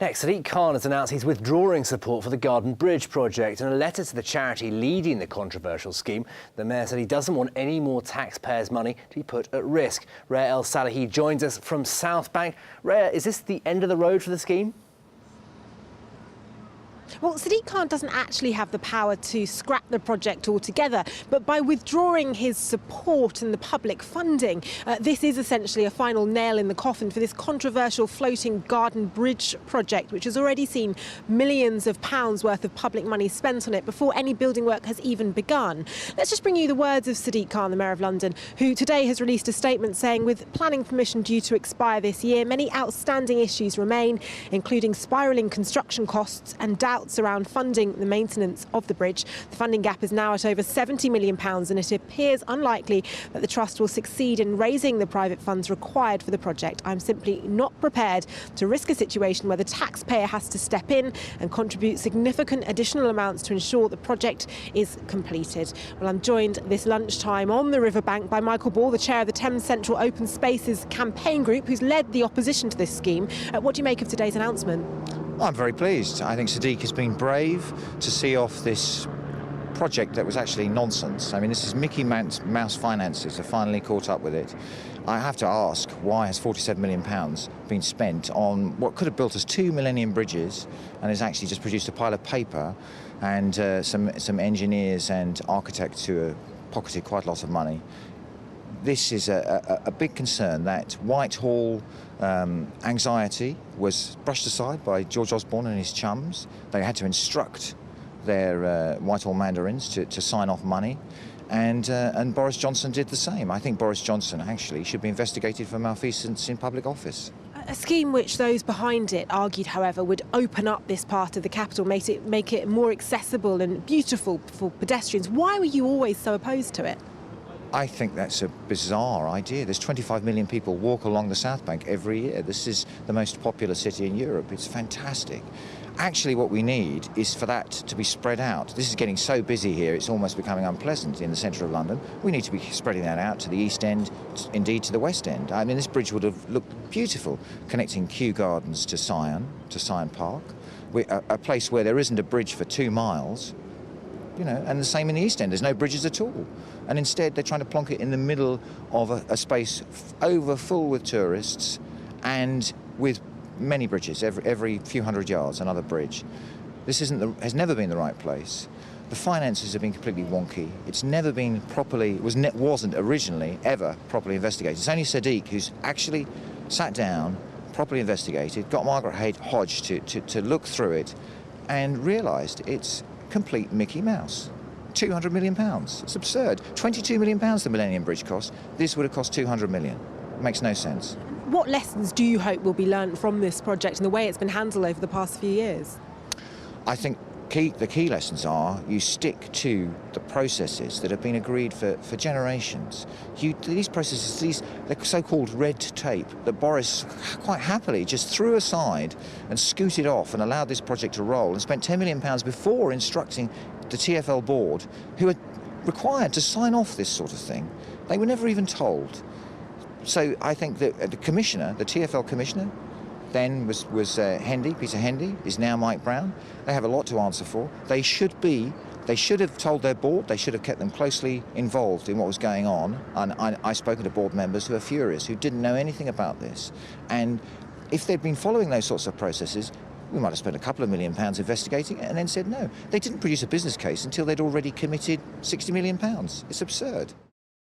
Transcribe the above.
Next, Sadiq Khan has announced he's withdrawing support for the Garden Bridge project. In a letter to the charity leading the controversial scheme, the mayor said he doesn't want any more taxpayers' money to be put at risk. Reya El-Salahi joins us from South Bank. Reya, is this the end of the road for the scheme? Well, Sadiq Khan doesn't actually have the power to scrap the project altogether, but by withdrawing his support and the public funding, this is essentially a final nail in the coffin for this controversial floating garden bridge project, which has already seen millions of pounds worth of public money spent on it before any building work has even begun. Let's just bring you the words of Sadiq Khan, the Mayor of London, who today has released a statement saying, with planning permission due to expire this year, many outstanding issues remain, including spiralling construction costs and doubts around funding the maintenance of the bridge. The funding gap is now at over £70 million, and it appears unlikely that the Trust will succeed in raising the private funds required for the project. I'm simply not prepared to risk a situation where the taxpayer has to step in and contribute significant additional amounts to ensure the project is completed. Well, I'm joined this lunchtime on the riverbank by Michael Ball, the chair of the Thames Central Open Spaces campaign group, who's led the opposition to this scheme. What do you make of today's announcement? I'm very pleased. I think Sadiq has been brave to see off this project that was actually nonsense. I mean, this is Mickey Mouse finances have finally caught up with it. I have to ask, why has £47 million been spent on what could have built us 2 millennium bridges and has actually just produced a pile of paper and some engineers and architects who have pocketed quite a lot of money? This is a big concern. That Whitehall anxiety was brushed aside by George Osborne and his chums. They had to instruct their Whitehall mandarins to sign off money, and Boris Johnson did the same. I think Boris Johnson actually should be investigated for malfeasance in public office. A scheme which those behind it argued, however, would open up this part of the capital, make it more accessible and beautiful for pedestrians. Why were you always so opposed to it? I think that's a bizarre idea. There's 25 million people walk along the South Bank every year. This is the most popular city in Europe. It's fantastic. Actually, what we need is for that to be spread out. This is getting so busy here, it's almost becoming unpleasant in the centre of London. We need to be spreading that out to the East End, indeed to the West End. I mean, this bridge would have looked beautiful, connecting Kew Gardens to Syon Park, a place where there isn't a bridge for 2 miles. You know, and the same in the East End. There's no bridges at all. And instead, they're trying to plonk it in the middle of a space over full with tourists and with many bridges, every few hundred yards, another bridge. This has never been the right place. The finances have been completely wonky. It's never been properly, wasn't originally ever properly investigated. It's only Sadiq who's actually sat down, properly investigated, got Margaret Hodge to look through it and realised it's complete Mickey Mouse. £200 million. It's absurd. £22 million the Millennium Bridge cost. This would have cost £200 million. It makes no sense. What lessons do you hope will be learned from this project and the way it's been handled over the past few years? I think the key lessons are you stick to the processes that have been agreed for generations. These processes, they're so-called red tape that Boris quite happily just threw aside and scooted off and allowed this project to roll and spent £10 million before instructing the TfL board, who are required to sign off this sort of thing. They were never even told. So I think that the commissioner, the TfL commissioner, then was Peter Hendy, is now Mike Brown. They have a lot to answer for. They should have told their board, they should have kept them closely involved in what was going on. And I've spoken to board members who are furious, who didn't know anything about this. And if they'd been following those sorts of processes, we might have spent a couple of £1 million investigating it and then said no. They didn't produce a business case until they'd already committed £60 million. It's absurd.